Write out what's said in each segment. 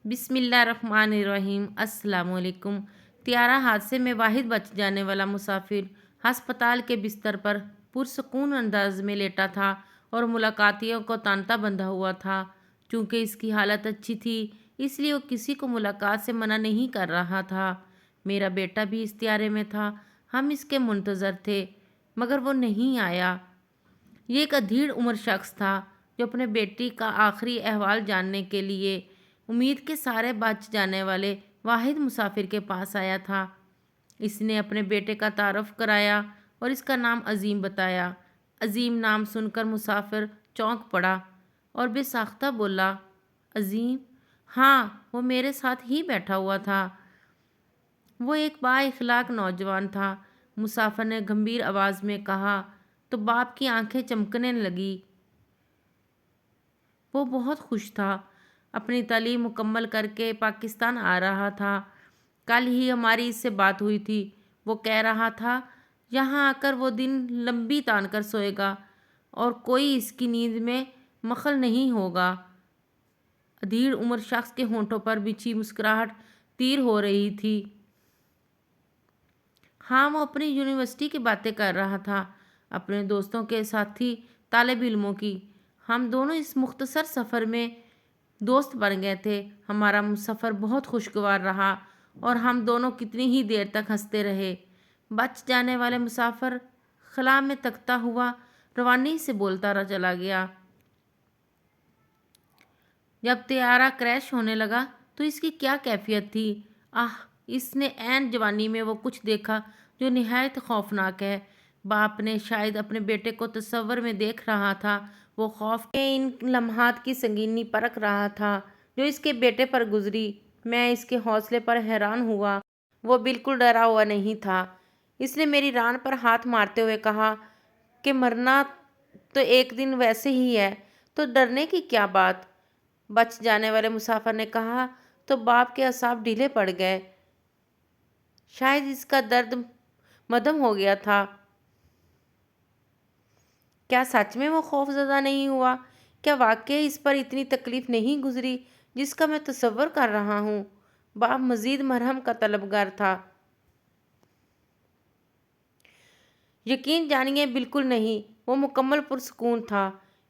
بسم اللہ الرحمن الرحیم۔ السلام علیکم۔ طیارہ حادثے میں واحد بچ جانے والا مسافر ہسپتال کے بستر پر پرسکون انداز میں لیٹا تھا اور ملاقاتیوں کو تانتا بندھا ہوا تھا۔ چونکہ اس کی حالت اچھی تھی اس لیے وہ کسی کو ملاقات سے منع نہیں کر رہا تھا۔ میرا بیٹا بھی اس طیارے میں تھا۔ ہم اس کے منتظر تھے مگر وہ نہیں آیا۔ یہ ایک ادھیڑ عمر شخص تھا جو اپنے بیٹی کا آخری احوال جاننے کے لیے امید کے سارے بچ جانے والے واحد مسافر کے پاس آیا تھا۔ اس نے اپنے بیٹے کا تعارف کرایا اور اس کا نام عظیم بتایا۔ عظیم نام سن کر مسافر چونک پڑا اور بے ساختہ بولا، عظیم؟ ہاں، وہ میرے ساتھ ہی بیٹھا ہوا تھا۔ وہ ایک با اخلاق نوجوان تھا، مسافر نے گمبھیر آواز میں کہا تو باپ کی آنکھیں چمکنے لگی۔ وہ بہت خوش تھا، اپنی تعلیم مکمل کر کے پاکستان آ رہا تھا۔ کل ہی ہماری اس سے بات ہوئی تھی۔ وہ کہہ رہا تھا یہاں آ کر وہ دن لمبی تان کر سوئے گا اور کوئی اس کی نیند میں مخل نہیں ہوگا۔ ادھیڑ عمر شخص کے ہونٹوں پر بچھی مسکراہٹ تیر ہو رہی تھی۔ ہاں، وہ اپنی یونیورسٹی کی باتیں کر رہا تھا، اپنے دوستوں کے ساتھی طالب علموں کی۔ ہم دونوں اس مختصر سفر میں دوست بن گئے تھے۔ ہمارا سفر بہت خوشگوار رہا اور ہم دونوں کتنی ہی دیر تک ہنستے رہے۔ بچ جانے والے مسافر خلا میں تکتا ہوا روانی سے بولتا چلا گیا۔ جب طیارہ کریش ہونے لگا تو اس کی کیا کیفیت تھی؟ اس نے عین جوانی میں وہ کچھ دیکھا جو نہایت خوفناک ہے۔ باپ نے شاید اپنے بیٹے کو تصور میں دیکھ رہا تھا۔ وہ خوف کے ان لمحات کی سنگینی پرکھ رہا تھا جو اس کے بیٹے پر گزری۔ میں اس کے حوصلے پر حیران ہوا۔ وہ بالکل ڈرا ہوا نہیں تھا۔ اس نے میری ران پر ہاتھ مارتے ہوئے کہا کہ مرنا تو ایک دن ویسے ہی ہے، تو ڈرنے کی کیا بات؟ بچ جانے والے مسافر نے کہا تو باپ کے اعصاب ڈھیلے پڑ گئے۔ شاید اس کا درد مدھم ہو گیا تھا۔ کیا سچ میں وہ خوف زدہ نہیں ہوا؟ کیا واقعی اس پر اتنی تکلیف نہیں گزری جس کا میں تصور کر رہا ہوں؟ باپ مزید مرہم کا طلبگار تھا۔ یقین جانیے بالکل نہیں، وہ مکمل پرسکون تھا۔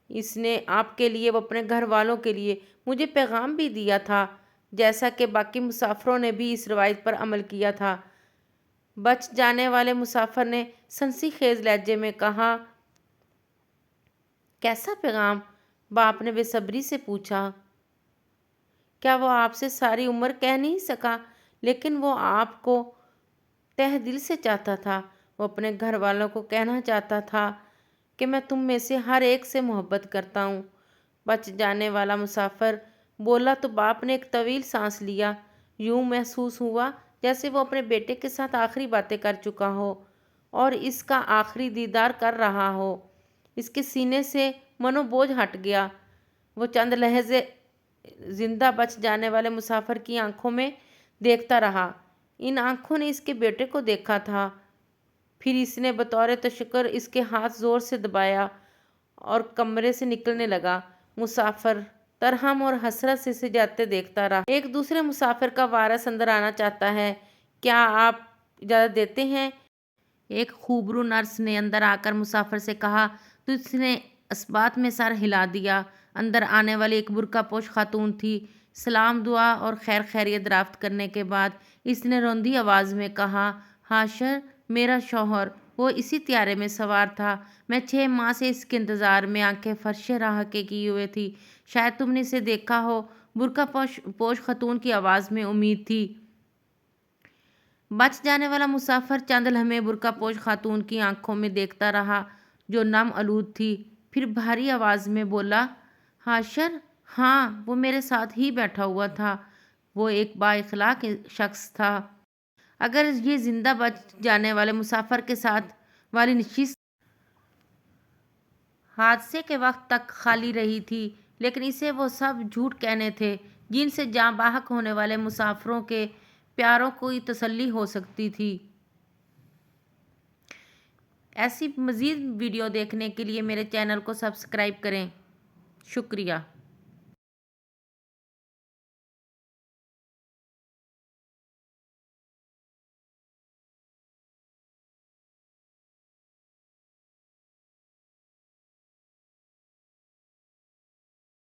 اس نے آپ کے لیے، وہ اپنے گھر والوں کے لیے مجھے پیغام بھی دیا تھا، جیسا کہ باقی مسافروں نے بھی اس روایت پر عمل کیا تھا۔ بچ جانے والے مسافر نے سنسی خیز لہجے میں کہا، کیسا پیغام؟ باپ نے بے صبری سے پوچھا۔ کیا وہ آپ سے ساری عمر کہہ نہیں سکا؟ لیکن وہ آپ کو تہ دل سے چاہتا تھا۔ وہ اپنے گھر والوں کو کہنا چاہتا تھا کہ میں تم میں سے ہر ایک سے محبت کرتا ہوں۔ بچ جانے والا مسافر بولا تو باپ نے ایک طویل سانس لیا۔ یوں محسوس ہوا جیسے وہ اپنے بیٹے کے ساتھ آخری باتیں کر چکا ہو اور اس کا آخری دیدار کر رہا ہو۔ اس کے سینے سے منو بوجھ ہٹ گیا۔ وہ چند لہجے زندہ بچ جانے والے مسافر کی آنکھوں میں دیکھتا رہا۔ ان آنکھوں نے اس کے بیٹے کو دیکھا تھا۔ پھر اس نے بطور تشکر اس کے ہاتھ زور سے دبایا اور کمرے سے نکلنے لگا۔ مسافر ترہم اور حسرت سے اسے جاتے دیکھتا رہا۔ ایک دوسرے مسافر کا وارث اندر آنا چاہتا ہے، کیا آپ اجازت دیتے ہیں؟ ایک خوبرو نرس نے اندر آ کر مسافر سے کہا تو اس نے اثبات میں سر ہلا دیا۔ اندر آنے والی ایک برقع پوش خاتون تھی۔ سلام دعا اور خیر خیریت دریافت کرنے کے بعد اس نے روندی آواز میں کہا، حاشر، میرا شوہر، وہ اسی طیارے میں سوار تھا۔ میں 6 ماہ سے اس کے انتظار میں آنکھیں فرش راہ کے کیے ہوئے تھی۔ شاید تم نے اسے دیکھا ہو۔ برقع پوش خاتون کی آواز میں امید تھی۔ بچ جانے والا مسافر چند لمحے برقع پوش خاتون کی آنکھوں میں دیکھتا رہا جو نم آلود تھی، پھر بھاری آواز میں بولا، حاشر، ہاں، وہ میرے ساتھ ہی بیٹھا ہوا تھا۔ وہ ایک با اخلاق شخص تھا۔ اگر یہ زندہ بچ جانے والے مسافر کے ساتھ والی نشست حادثے کے وقت تک خالی رہی تھی، لیکن اسے وہ سب جھوٹ کہنے تھے جن سے جاں بحق ہونے والے مسافروں کے پیاروں کو تسلی ہو سکتی تھی۔ ایسی مزید ویڈیو دیکھنے کے لیے میرے چینل کو سبسکرائب کریں۔ شکریہ۔